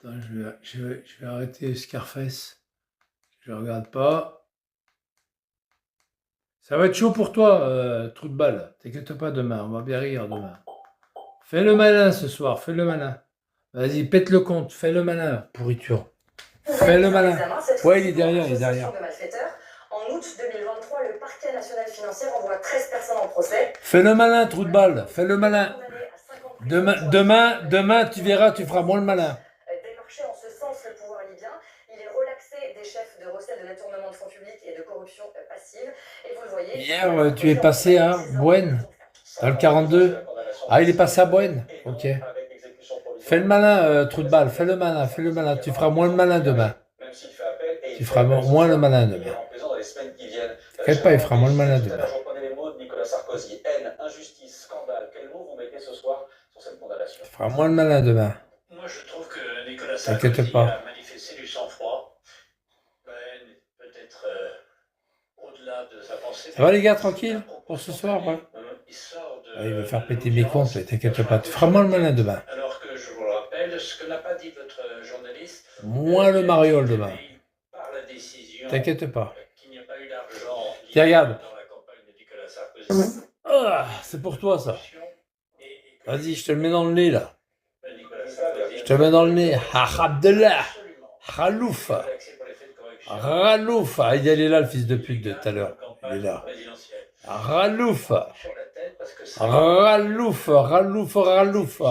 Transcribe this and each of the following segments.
Attends, je vais arrêter Scarface. Je regarde pas. Ça va être chaud pour toi, trou de balle. T'inquiète pas demain, on va bien rire demain. Fais le malin ce soir, fais le malin. Vas-y, pète le compte, fais le malin, pourriture. Fais le malin. Ouais, il est derrière, il est derrière. En août 2023, le parquet national financier renvoie 13 personnes en procès. Fais le malin, trou de balle, fais le malin. Demain, tu verras, tu feras moins le malin. Démarché en ce sens le pouvoir libyen, il est relaxé des chefs de recel de détournement de fonds publics et de corruption passive. Et vous le voyez. Hier, tu es passé à Bouenne, dans le 42. Ah, il est passé à Bouenne. Ok. Fais le malin, trou de balle, fais le malin, fais le malin. Tu feras moins le malin demain. Tu feras moins le malin demain. T'inquiète pas, il fera moins le malin demain. Tu feras moins le malin demain. Moi, je trouve que Nicolas Sarkozy a manifesté du sang-froid. Peut-être au-delà de sa pensée. Ça va les gars, tranquille pour ce soir, ouais. Il va faire péter mes comptes, t'inquiète pas. Tu feras moins le malin demain. Alors que je vous le rappelle, ce que n'a pas dit votre journaliste. Moins le mariole demain. T'inquiète pas. Tiens, regarde. Ah, c'est pour toi ça. Vas-y, je te le mets dans le nez là. Je te le mets dans le nez. Abdellah. Ralouf. Ralouf. Ah, il est là le fils de pute de tout à l'heure. Il est là. Ralouf. Ralouf. Ralouf. Ralouf.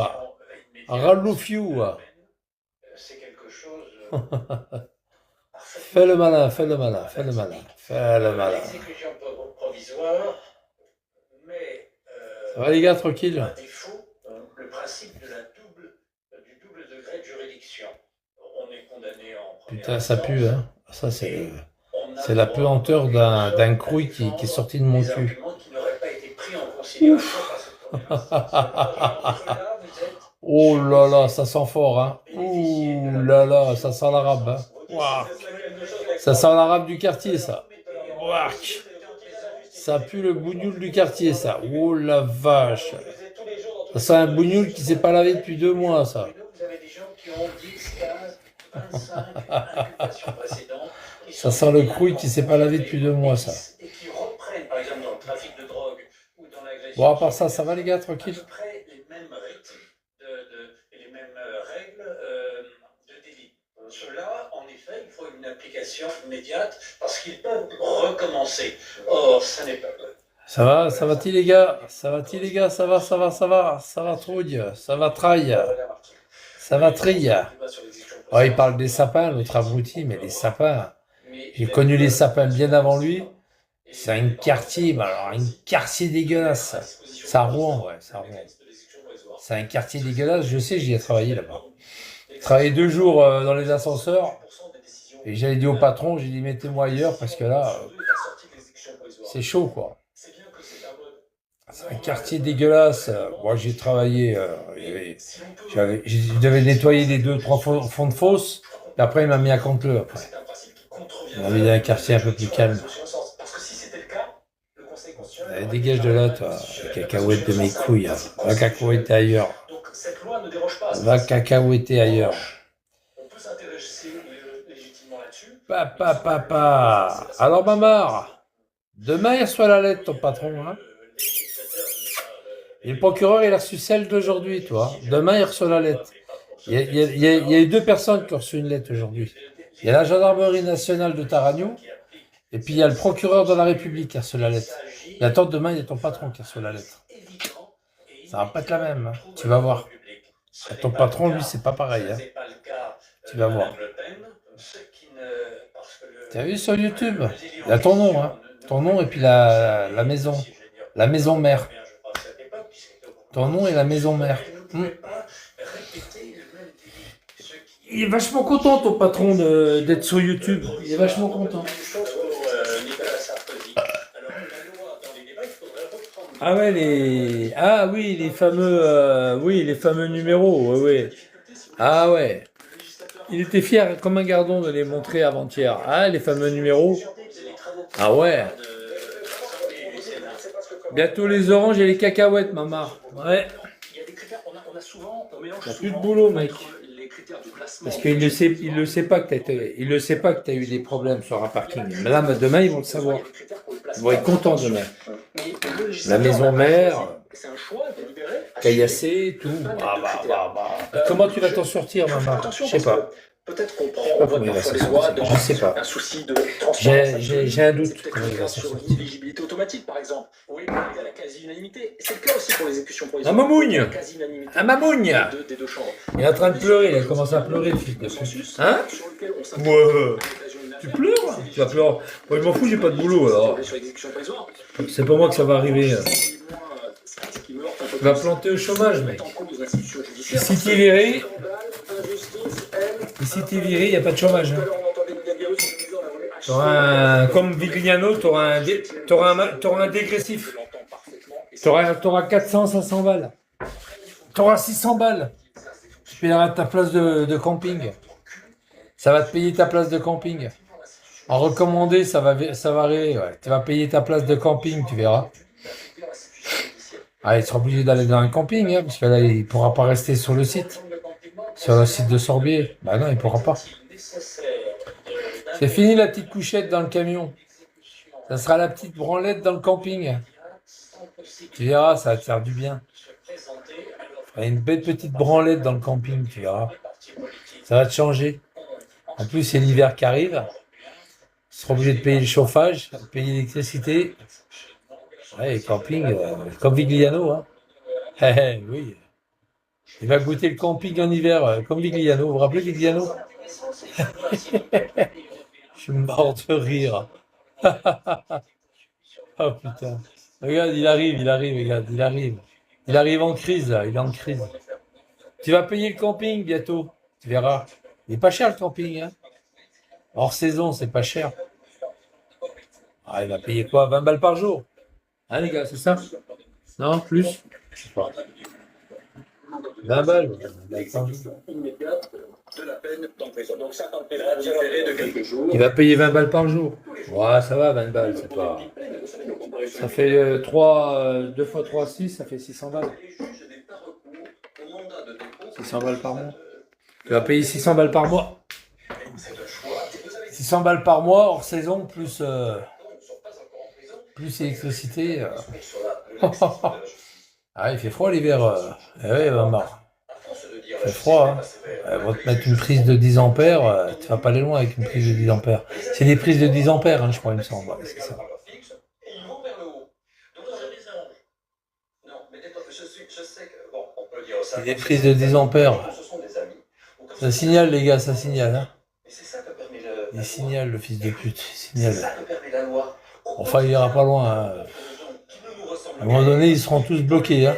Ralouf you. Fais le malin, fais le malin, fais le malin, fais le malin. Ça va les gars, tranquille? Le principe du double degré de juridiction. On est condamné en putain, ça pue, hein. Ça, c'est la puanteur d'un crouille qui est sorti de mon cul. Oh là là, ça sent fort, hein. Ouh là là, ça sent l'arabe, hein. Wow. Ça sent l'arabe du quartier, ça. Wow. Ça pue le bougnoul du quartier, ça. Oh la vache. Ça sent un bougnoul qui s'est pas lavé depuis 2 mois, ça. Ça sent le crouille qui s'est pas lavé depuis 2 mois, ça. Bon, à part ça, ça va les gars, tranquille? Cela, en effet, il faut une application immédiate parce qu'ils peuvent recommencer. Or, ça n'est pas vrai. Ça va-t-il les gars? Ça va-t-il les gars? Ça va trouille, ça va traille. Ça va trille. Oh, il parle des sapins, l'autre abruti, mais les sapins. J'ai connu les sapins bien avant lui. C'est un quartier, mais alors un quartier dégueulasse. C'est à Rouen, ouais, c'est à Rouen. C'est un quartier dégueulasse, je sais, j'y ai travaillé là-bas. J'ai travaillé 2 jours dans les ascenseurs. Et j'avais dit au patron, j'ai dit mettez-moi ailleurs parce que là, c'est chaud quoi. C'est un quartier dégueulasse. Moi j'ai travaillé, je devais nettoyer les 2-3 fonds de fosse. Et après il m'a mis à Canteleu après. Il m'a mis dans un quartier un peu plus calme. Allez, dégage de là toi, cacahuète de mes couilles. Hein. Va cacahuèter ailleurs. Va cacahuéter ailleurs. Papa. Alors Mamar, demain il reçoit la lettre ton patron. Hein. Et le procureur il a reçu celle d'aujourd'hui, toi. Demain il reçoit la lettre. Il y a eu 2 personnes qui ont reçu une lettre aujourd'hui. Il y a la gendarmerie nationale de Taragnou. Et puis il y a le procureur de la République qui a reçu la lettre. Et attends, demain il y a ton patron qui a reçu la lettre. Ça va pas être la même, hein. Tu vas voir. Et ton patron, lui, c'est pas pareil. Hein. Tu vas voir. T'as vu sur YouTube? Il y a ton nom, hein. Ton nom et puis la maison. La maison mère. Ton nom et la maison mère. Il est vachement content, ton patron, d'être sur YouTube. Il est vachement content. Ah ouais, les fameux numéros, ouais. Ah ouais. Il était fier comme un gardon de les montrer avant-hier. Ah, les fameux numéros. Ah ouais. Bientôt les oranges et les cacahuètes, maman. Ouais. Il y a plus de boulot, mec. critères du classement. Parce qu'il le sait pas que tu as eu des problèmes sur un parking. Mais là, demain, ils vont le savoir. Ils vont être contents demain. La maison mère, caillassée, tout. Comment tu vas t'en sortir, maman? Je sais pas. Peut-être qu'on Je sais pas comment il va s'en sortir. Je sais pas. un souci de transparence. J'ai un doute comment il va s'en Sur sortir. l'éligibilité automatique, par exemple. Oui, il y a la quasi-unanimité. C'est le cas aussi pour les exécutions provisoires. Un mamougne. La quasi-unanimité Un mamougne. des deux chambres. Il est en train de pleurer, il a commencé à pleurer, le fils de pute. Hein? Sur lequel on s'appuie Ouais. à l'occasion d'une Tu affaire. pleures? Tu vas pleurer. Moi, je m'en fous, j'ai pas de boulot, alors. Sur l'exécution provisoire. C'est pas moi que ça va arriver. C'est ce qui me heurte un peu Tu vas plus. planter au chômage, mec. En cause l'institution judiciaire. Si t'es viré, Scandale, injustice, haine. et si t'es viré, il n'y a pas de chômage. Tout à Hein. l'heure, on entendait Miguel Guerrero sur le disant, on a voulu acheter- Comme Vigliano, t'auras un dégressif. Je l'entends parfaitement. Et T'auras 400, 500 balles. T'auras 600 balles. Tu payeras ta place de camping. Ça va te payer ta place de camping. En recommandé, ça va arriver. Ouais. Tu vas payer ta place de camping, tu verras. Ah, il sera obligé d'aller dans un camping, hein, parce que là, il ne pourra pas rester sur le site. Sur le site de Sorbier. Bah non, il ne pourra pas. C'est fini la petite couchette dans le camion. Ça sera la petite branlette dans le camping. Tu verras, ça va te faire du bien. Il y a une belle petite branlette dans le camping, tu verras. Ça va te changer. En plus, c'est l'hiver qui arrive. Tu seras obligé de payer le chauffage, de payer l'électricité. Ouais, le camping, comme Vigliano, hein. Oui. Il va goûter le camping en hiver, comme Vigliano. Vous vous rappelez Vigliano? Je suis mort de rire. Oh putain. Regarde, il arrive, regarde, il arrive. Il arrive en crise, là, il est en crise. Tu vas payer le camping bientôt, tu verras. Il est pas cher le camping, hein. Hors saison, c'est pas cher. Ah, il va payer quoi? 20 balles par jour? Hein, les gars, c'est ça? Non, plus? Je sais pas. 20 balles. immédiate de la peine d'emprisonnement. Donc 50 000 différé de quelques jours. Il va payer 20 balles par jour. Ouais, ça va, 20 balles, c'est pas. Ça fait 2 fois 3, 6, ça fait 600 balles. 600 balles par mois. Tu vas payer 600 balles par mois. 600 balles par mois, hors saison, plus électricité. Ah, il fait froid l'hiver. Eh oui, il va marre. Il fait froid. Hein. Ils vont te mettre une prise de 10 ampères. Tu vas pas aller loin avec une prise de 10 ampères. C'est des prises de 10 ampères, hein, je crois, il me semble. Ouais, c'est ça. C'est des prises de 10 ampères. Ça signale, les gars, ça signale. Hein. Il signale, le fils de pute. Il signale. Enfin, il ira pas loin. Hein. À un moment donné, ils seront tous bloqués. Hein.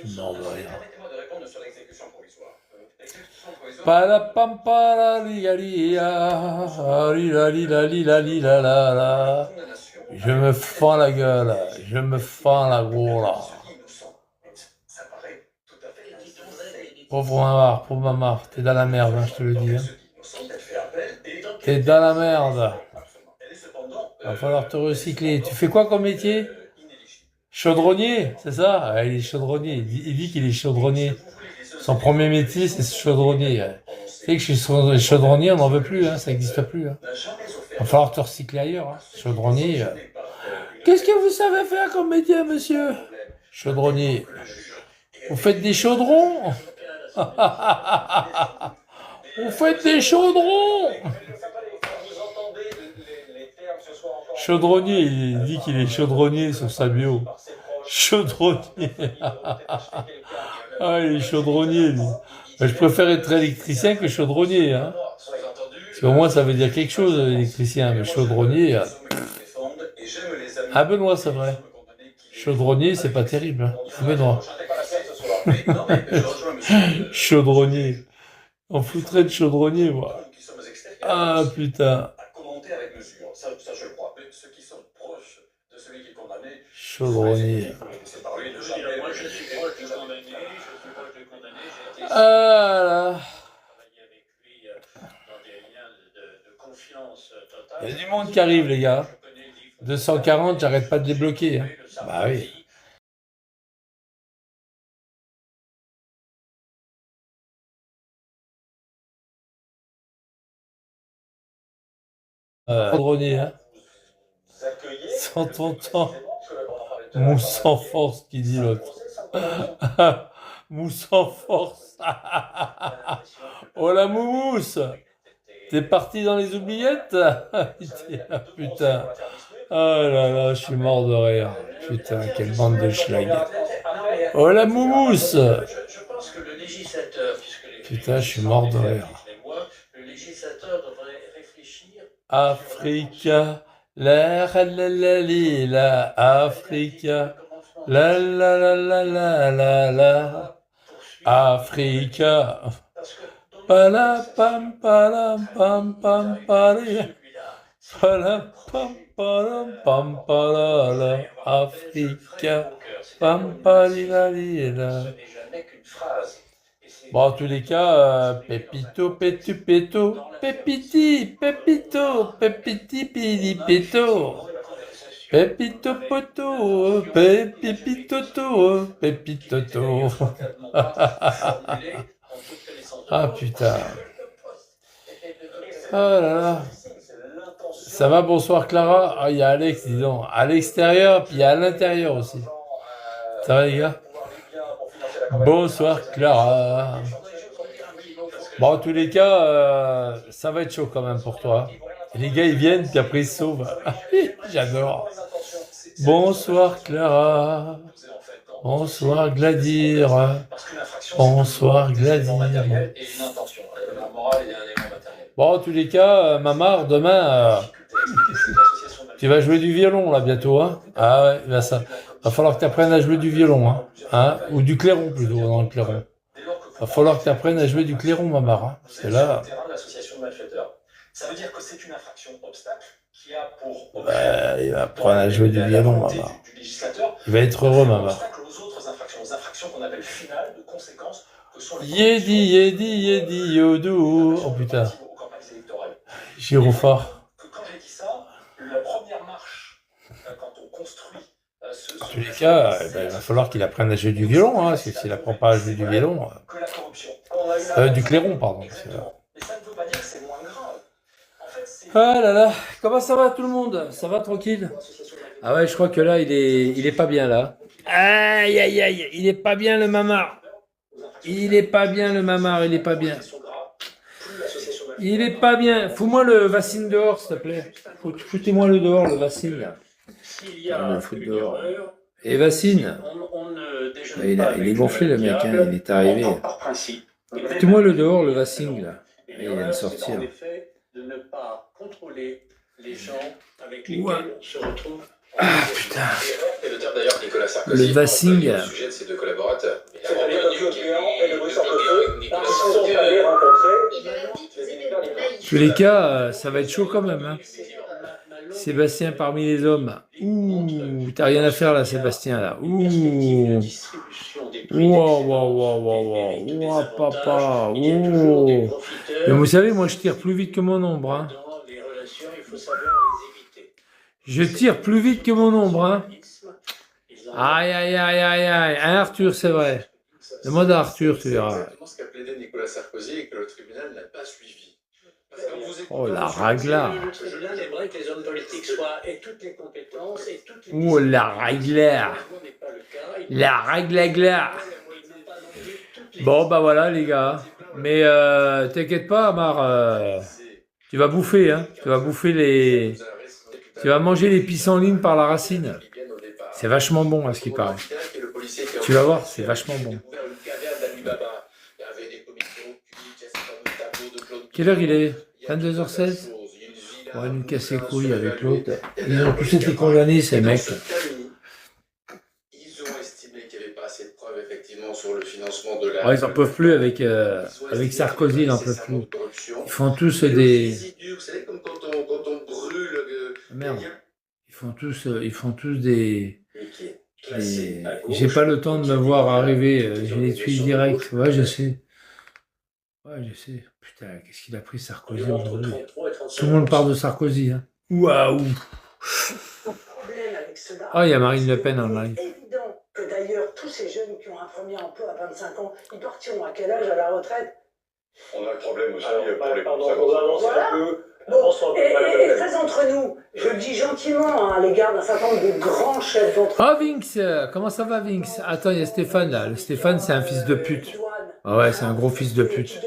Je suis mort de rire. Je me fends la gueule, je me fends la gros là. Pauvre Mamar, t'es dans la merde, hein, je te le dis. Hein. T'es dans la merde. Va falloir te recycler. Tu fais quoi comme métier? Chaudronnier, c'est ça? Ah, il est chaudronnier, il dit qu'il est chaudronnier. Son premier métier, c'est chaudronnier. Tu sais que je suis chaudronnier, on n'en veut plus, hein, ça n'existe plus. Hein. Va falloir te recycler ailleurs. Hein. Chaudronnier. Qu'est-ce que vous savez faire comme métier, monsieur? Chaudronnier. Vous faites des chaudrons? Vous faites des chaudrons? Chaudronnier, il dit qu'il est chaudronnier sur sa bio. Chaudronnier. Ah, il est chaudronnier, lui. Je préfère être électricien que chaudronnier. Hein. Parce qu'au moins, ça veut dire quelque chose, électricien. Mais chaudronnier... Ah, Benoît, c'est vrai. Chaudronnier, c'est pas terrible. Hein. Benoît. Chaudronnier. On foutrait de chaudronnier, moi. Ah, putain. Chaudronnier. Ah là. Il y a du monde qui arrive, les gars. 240, j'arrête pas de débloquer. Hein. Bah oui. Dronier, hein. Sans ton temps. Mousse en force, qui dit l'autre. Mousse en force. Oh la moumousse. T'es parti dans les oubliettes? Putain. Oh là là, je suis mort de rire. Putain, quelle bande de schlag. Oh la moumousse. Je pense que le législateur, puisque Putain, je suis mort de rire. le législateur devrait réfléchir. Africa, la la la la, Africa, la la la la la la la, Africa. Pala pam palam pam pam pali, palam pam palam pam palala, Africa, pam pali la la. Bon, en tous les cas, Pépito, Pétu, Péto, Pépiti, Pépito, Pépiti, Pili, Péto, Pépito, Poto, Pépipitoto, Pépitoto. Ah putain. Oh là là. Ça va, bonsoir Clara. Ah, il y a Alex, dis donc. À l'extérieur, puis il y a à l'intérieur aussi. Ça va les gars? Bonsoir Clara. Bon, en tous les cas, ça va être chaud quand même pour toi. Et les gars, ils viennent, puis après ils se sauvent. J'adore. Bonsoir Clara. Bonsoir Gladir. Bonsoir Gladir. Bon, en tous les cas, Mamar, demain, tu vas jouer du violon là bientôt. Hein, ah ouais, ben ça. Va falloir que tu apprennes à jouer du violon. Hein, ou du clairon plutôt, dans le clairon. Va falloir que tu apprennes à jouer du clairon, Mamar. Hein, parce que là. Ça veut dire que c'est une infraction obstacle qui a pour il va apprendre à jouer du violon, Mamar. Il va être heureux, Mamar. Yedi, Yedi, Yedi, Yodou. Oh putain. Girophare. Quand j'ai dit ça, la première marche, quand on construit en tous les cas, il va falloir qu'il apprenne à jouer du violon, hein, parce que s'il n'apprend pas à jouer du violon. Du clairon, pardon. Mais ça ne veut pas dire que c'est moins grave. En fait, ah là là, comment ça va tout le monde? Ça va tranquille? Ah ouais, je crois que là, il est pas bien là. Aïe aïe aïe, il est pas bien le mamar. Il est pas bien le mamar, il est pas bien. Il est pas bien. Fous-moi le Vaccine dehors, s'il te plaît. Foutez-moi le dehors, le Vaccine là. Le fout dehors. Et Vaccine. Il est gonflé le mec, hein, il est arrivé. Foutez-moi le dehors, le Vaccine là. Il vient de sortir. De ne pas contrôler les gens avec lesquels se retrouvent. Ah putain. Le Vaccine. Le sujet de ces deux collaborateurs. Tous les cas, ça va être chaud quand même. Hein. Sébastien parmi les hommes. Ouh, t'as rien à faire là, Sébastien là. Ouh. Ouah, papa. Ouh. Mais vous savez, moi je tire plus vite que mon ombre. Hein. Je tire plus vite que mon ombre. Hein. Aïe, aïe, aïe, aïe, aïe. Hein, Arthur, c'est vrai. Demande à Arthur, tu verras. C'est exactement ce qu'a plaidé Nicolas Sarkozy et que le tribunal n'a pas suivi. Oh, la ragla. Le tribunal aimerait que les hommes politiques soient et toutes les compétences et toutes les... Oh, la ragla. La ragla. Bon, bah voilà, les gars. Mais t'inquiète pas, Amar. Tu vas bouffer, hein. Tu vas bouffer les... Tu vas manger les pissenlines par la racine. C'est vachement bon, à ce qui paraît. Tu vas voir, c'est vachement bon. Quelle heure il est? 22h16? On va nous casser les couilles avec l'autre. Ils ont tous été condamnés, ces mecs. Ils ont estimé qu'il n'y avait pas assez de preuves, effectivement, sur le financement de la... Oh, ils n'en peuvent plus avec Sarkozy, ils n'en peuvent plus. Ils font tous des... Vous savez, comme quand on brûle... Merde. Ils font tous des... J'ai pas le temps de me voir arriver, je les tue direct. Ouais, je sais. Putain, qu'est-ce qu'il a pris Sarkozy aujourd'hui? Tout le monde parle de Sarkozy, hein. Waouh! Ah, il y a Marine Le Pen en live. C'est évident que d'ailleurs, tous ces jeunes qui ont un premier emploi à 25 ans, ils partiront à quel âge à la retraite? On a le problème aussi pour les conservateurs. Voilà. Bon, et très entre nous, je le dis gentiment à l'égard d'un certain nombre de grands chefs d'entreprise. Oh Vinx, comment ça va Vinx? Attends, il y a Stéphane là. Le Stéphane, c'est un fils de pute. Ah ouais, c'est un gros fils de pute.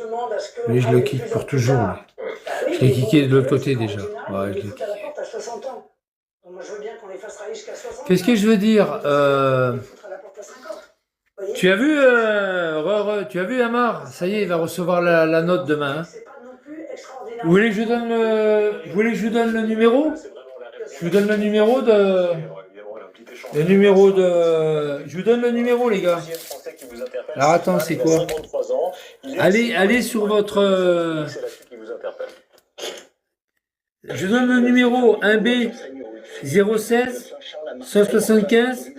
Lui, je le kick pour toujours. Lui. Je l'ai kické de l'autre côté déjà. Ouais, je l'ai kické. Qu'est-ce que je veux dire Tu as vu, tu as vu Amar? Ça y est, il va recevoir la note demain. Hein. Vous voulez que je donne le numéro? Je vous donne le numéro de... Je vous donne le numéro, les gars. Alors attends, c'est quoi? Allez sur votre... Je donne le numéro 1B 016 175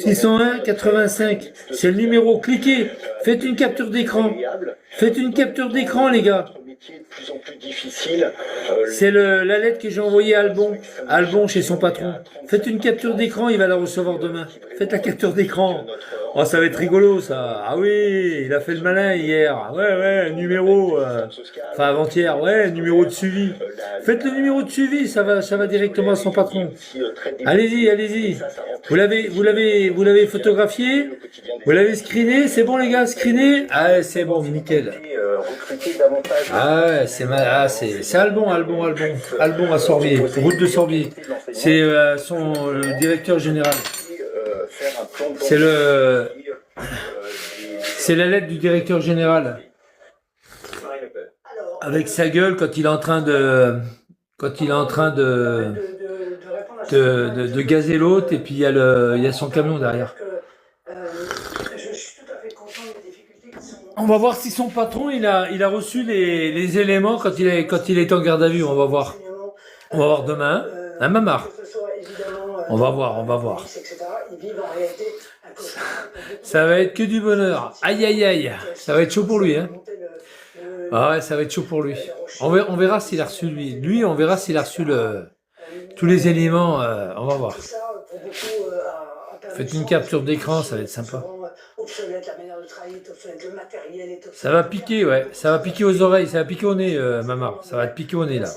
601 85. C'est le numéro. Cliquez. Faites une capture d'écran. Faites une capture d'écran, les gars. C'est la lettre que j'ai envoyée à Albon. Albon chez son patron. Faites une capture d'écran, il va la recevoir demain. Faites la capture d'écran. Oh, ça va être rigolo, ça. Ah oui, il a fait le malin hier. Ouais, numéro. Enfin, avant-hier, ouais, numéro de suivi. Faites le numéro de suivi, ça va directement à son patron. Allez-y. Vous l'avez photographié? Vous l'avez screené? C'est bon, les gars, screené? Ah, c'est bon, nickel. Ah ouais, c'est Albon à Sorbier, route de Sorbier. C'est son directeur général. C'est la lettre du directeur général. Avec sa gueule quand il est en train de gazer l'autre et puis il y a son camion derrière. On va voir si son patron il a reçu les éléments quand il est en garde à vue. On va voir demain. Un mamar. On va voir. Ça va être que du bonheur. Aïe. Ça va être chaud pour lui. Hein. Ah ouais, ça va être chaud pour lui. On verra s'il a reçu lui. Lui, on verra s'il a reçu tous les éléments. On va voir. Faites une capture d'écran, ça va être sympa. Ça va piquer, ouais. Ça va piquer aux oreilles, ça va piquer au nez, maman. Ça va te piquer au nez, là.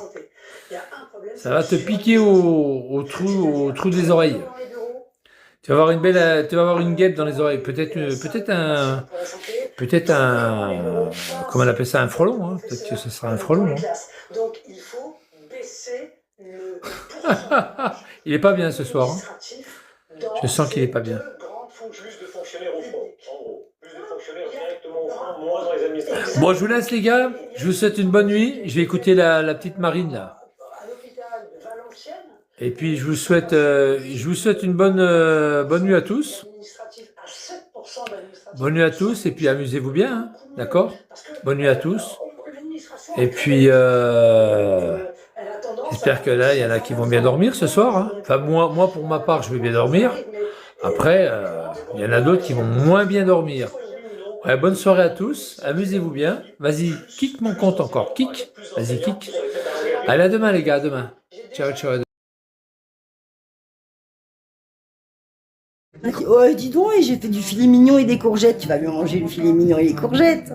Ça va te piquer au trou des oreilles. Tu vas avoir une guêpe dans les oreilles. Peut-être un, comment on appelle ça, un frelon, hein. Peut-être que ce sera un frelon, hein. Donc, il faut baisser le Il est pas bien ce soir, hein. Je sens qu'il est pas bien. Plus de fonctionnaires au front, en gros. Plus de fonctionnaires directement au front, moins dans les administrations. Bon, je vous laisse, les gars. Je vous souhaite une bonne nuit. Je vais écouter la petite Marine, là. Et puis, je vous souhaite une bonne nuit à tous. Bonne nuit à tous, et puis amusez-vous bien, hein. D'accord? Bonne nuit à tous. Et puis, j'espère que là, il y en a qui vont bien dormir ce soir, hein. Enfin, moi, pour ma part, je vais bien dormir. Après, il y en a d'autres qui vont moins bien dormir. Ouais, bonne soirée à tous, amusez-vous bien. Vas-y, kick mon compte encore, kick. Vas-y, kick. Allez, à demain, les gars, à demain. Ciao. Oh, dis donc, j'ai fait du filet mignon et des courgettes. Tu vas bien manger le filet mignon et les courgettes.